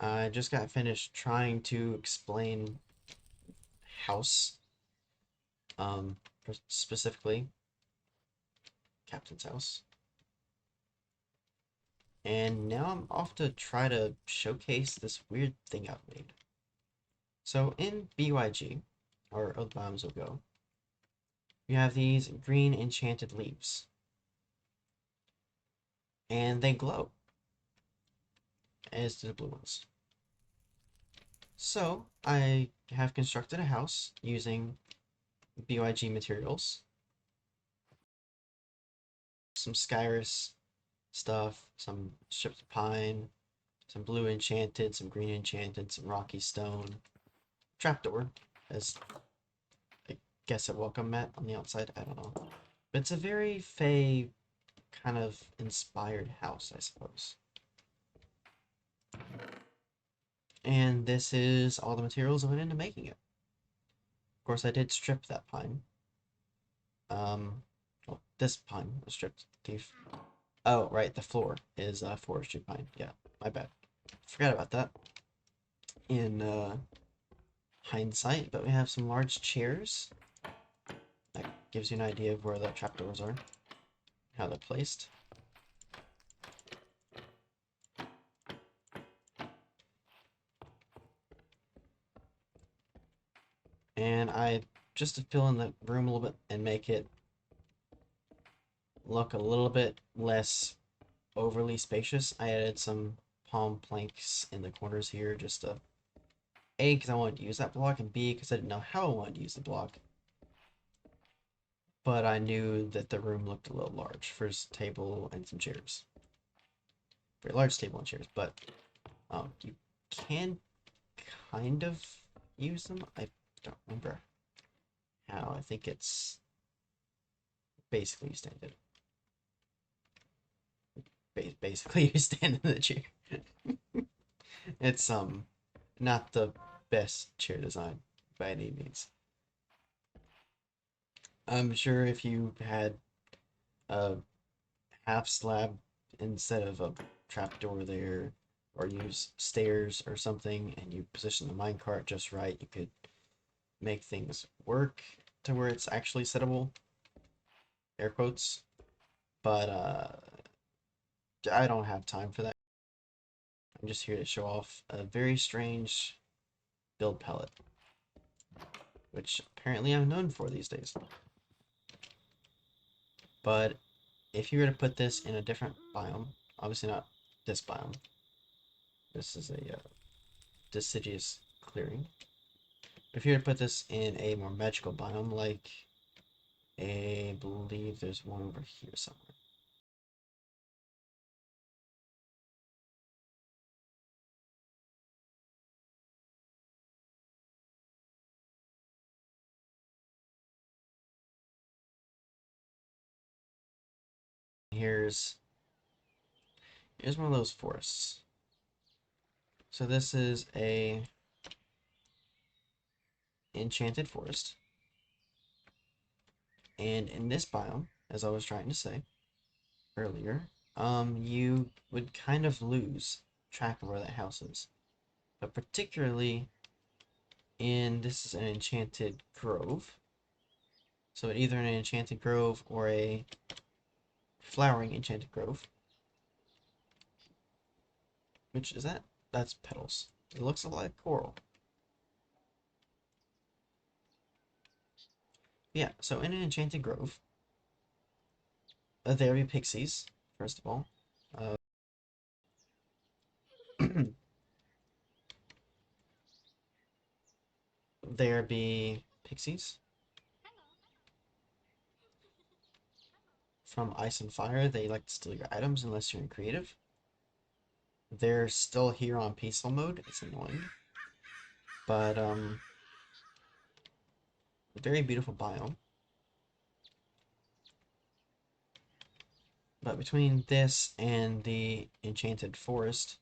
I just got finished trying to explain house, um, specifically Captain's house. And now I'm off to try to showcase this weird thing I've made. So in BYG, or Other Biomes Will Go, you have these green enchanted leaves. And they glow, as do the blue ones. So I have constructed a house using BYG materials, some Skyrus stuff, some strips of pine, some blue enchanted, some green enchanted, some rocky stone, trapdoor, as I guess a welcome mat on the outside. I don't know. But it's a very Fey kind of inspired house, I suppose. And this is all the materials that went into making it. Of course, I did strip that pine. Well, this pine was stripped. Thief. Oh, right, the floor is forestry pine. Yeah, my bad. Forgot about that in hindsight, but we have some large chairs. That gives you an idea of where the trapdoors are, how they're placed. And just to fill in the room a little bit and make it look a little bit less overly spacious, I added some palm planks in the corners here, just to A, because I wanted to use that block, and B, because I didn't know how I wanted to use the block. But I knew that the room looked a little large for a table and some chairs. Very large table and chairs, but you can kind of use them. I don't remember how. I think it's basically you stand it. Basically you stand in the chair. It's not the best chair design by any means. I'm sure if you had a half slab instead of a trapdoor there, or use stairs or something, and you position the minecart just right, you could make things work to where it's actually settable. Air quotes. But I don't have time for that. I'm just here to show off a very strange build palette, which apparently I'm known for these days. But if you were to put this in a different biome, obviously not this biome, this is a deciduous clearing. If you were to put this in a more magical biome, like I believe there's one over here somewhere. Here's one of those forests. So this is a enchanted forest. And in this biome, as I was trying to say earlier, you would kind of lose track of where that house is. But particularly this is an enchanted grove. So either an enchanted grove or a flowering enchanted grove. Which is that? That's petals. It looks a lot like coral. Yeah, so in an enchanted grove, there be pixies, first of all. There be pixies from Ice and Fire. They like to steal your items unless you're in creative. They're still here on peaceful mode. It's annoying. But, very beautiful biome. But between this and the Enchanted Forest,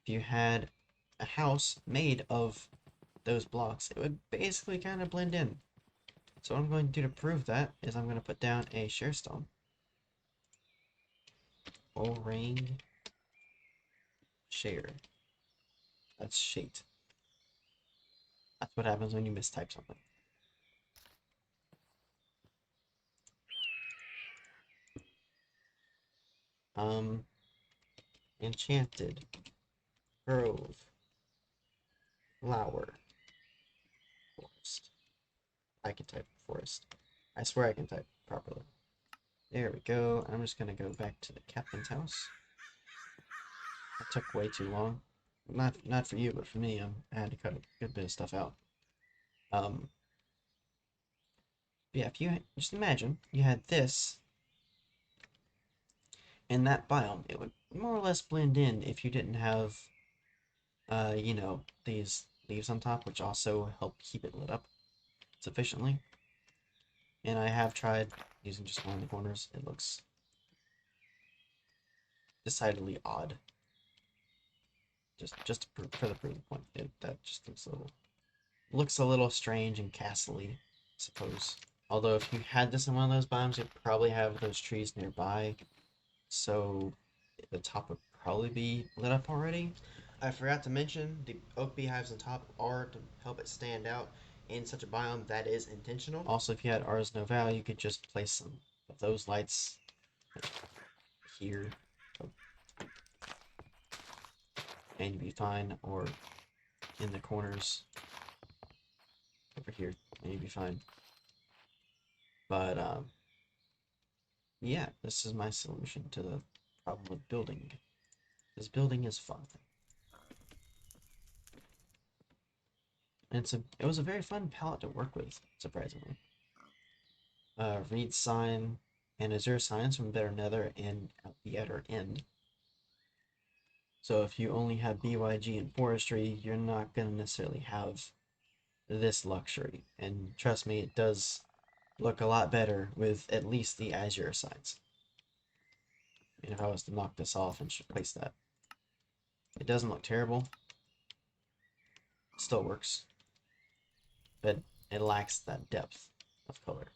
if you had a house made of those blocks, it would basically kind of blend in. So what I'm going to do to prove that is I'm going to put down a share stone. O-ring share. That's shade. That's what happens when you mistype something. Enchanted Grove Flower Forest. I can type forest. I swear I can type properly. There we go. I'm just gonna go back to the captain's house. That took way too long. Not for you, but for me. I had to cut a good bit of stuff out. Yeah, if you just imagine you had this in that biome, it would more or less blend in if you didn't have, you know, these leaves on top, which also help keep it lit up sufficiently. And I have tried using just one of the corners. It looks decidedly odd. Just for the proof point, that just looks a little strange and castle-y, I suppose. Although if you had this in one of those biomes, you'd probably have those trees nearby, so the top would probably be lit up already. I forgot to mention the oak beehives on top are to help it stand out in such a biome. That is intentional. Also, if you had Ars Nova, you could just place some of those lights here, and you'd be fine, or in the corners over here, and you'd be fine. But yeah, this is my solution to the problem with building. This building is fun. And it was a very fun palette to work with, surprisingly. Read sign and azure signs from better nether and at the outer end. So if you only have BYG and forestry, you're not going to necessarily have this luxury. And trust me, it does look a lot better with at least the azure signs. And if I was to knock this off and replace that, it doesn't look terrible. It still works. But it lacks that depth of color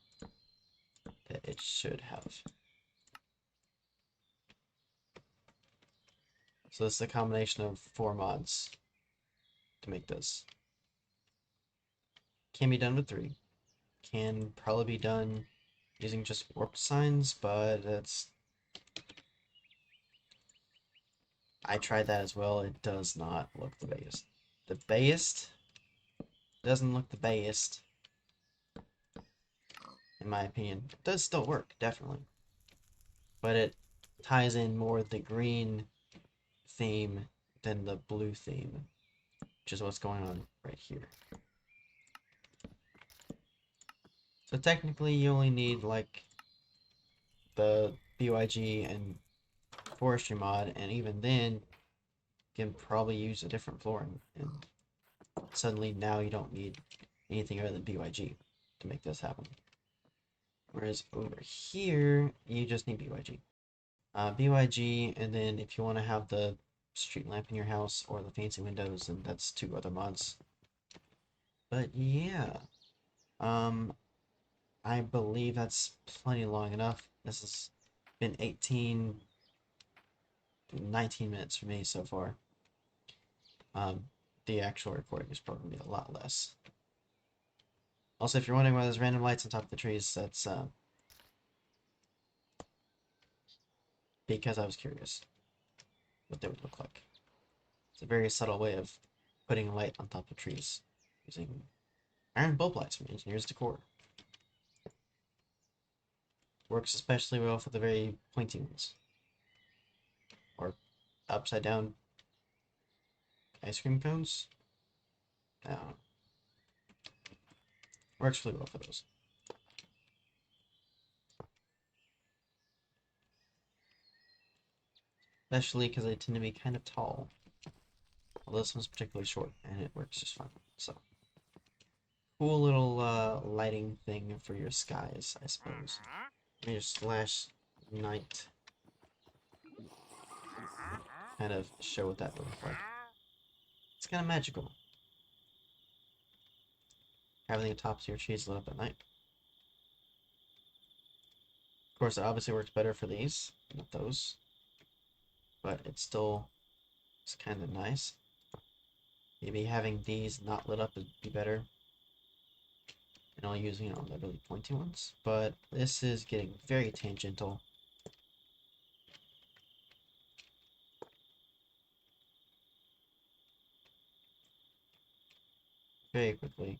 that it should have. So this is a combination of 4 mods to make this. Can be done with 3. Can probably be done using just warped signs, but it's... I tried that as well. It does not look the best. The best doesn't look the best, in my opinion. It does still work, definitely. But it ties in more the green theme than the blue theme, which is what's going on right here. So technically you only need like the BYG and forestry mod, and even then you can probably use a different floor, and suddenly now you don't need anything other than BYG to make this happen. Whereas over here you just need BYG. BYG, and then if you want to have the street lamp in your house or the fancy windows, then that's 2 other mods. But yeah, I believe that's plenty long enough. This has been 19 minutes for me so far. The actual recording is probably a lot less. Also, if you're wondering why there's random lights on top of the trees, that's because I was curious what they would look like. It's a very subtle way of putting light on top of trees using iron bulb lights from Engineer's Decor. Works especially well for the very pointy ones. Or upside down ice cream cones. Works really well for those. Especially because they tend to be kind of tall. Well, this one's particularly short, and it works just fine. So, cool little lighting thing for your skies, I suppose. Let me just slash night. Kind of show what that would look like. It's kind of magical. Having the tops of your trees lit up at night. Of course, it obviously works better for these, not those. But it still is kind of nice. Maybe having these not lit up would be better. And I'll use, the really pointy ones. But this is getting very tangential. Very quickly.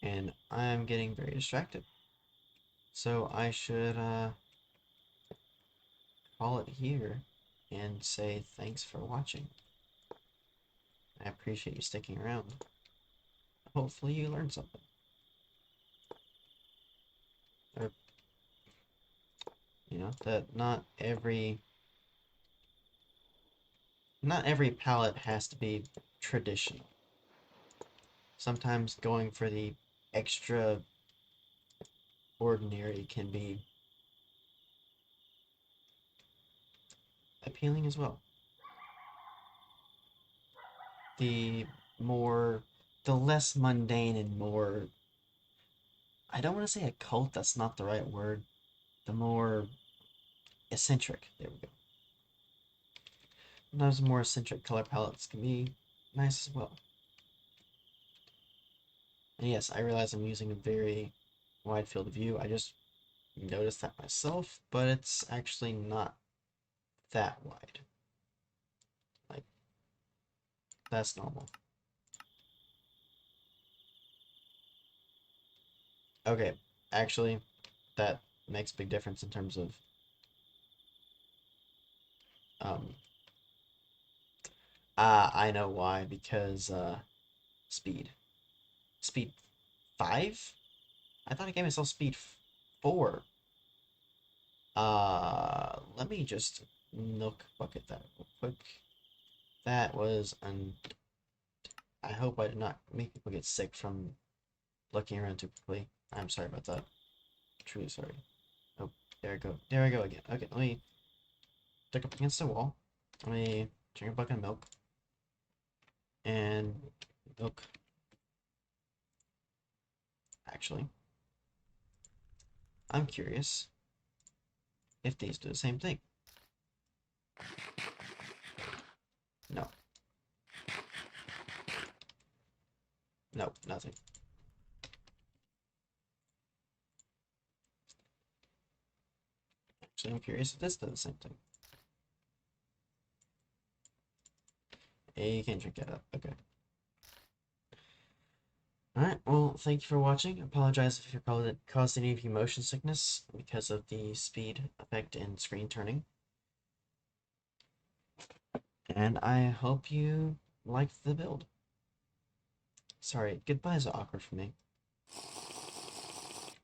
And I'm getting very distracted. So I should call it here and say thanks for watching. I appreciate you sticking around. Hopefully you learned something. Or, that not every palette has to be traditional. Sometimes going for the extra ordinary can be appealing as well. The less mundane and more, I don't want to say occult, that's not the right word. The more eccentric, there we go. Sometimes more eccentric color palettes can be nice as well. And yes, I realize I'm using a very wide field of view. I just noticed that myself, but it's actually not that wide. Like, that's normal. Okay, actually, that makes a big difference in terms of um I know why, because speed. Speed 5? I thought I gave myself speed 4. Let me just milk bucket that real quick. That was I hope I did not make people get sick from looking around too quickly. I'm sorry about that. Truly sorry. Oh, there I go. There I go again. Okay, let me stick up against the wall. Let me drink a bucket of milk. And milk. Actually, I'm curious if these do the same thing. No. No, nothing. Actually, I'm curious if this does the same thing. Hey, you can't drink that up. Okay. Alright, well, thank you for watching. I apologize if you caused any of you motion sickness because of the speed effect and screen turning. And I hope you liked the build. Sorry, goodbyes are awkward for me.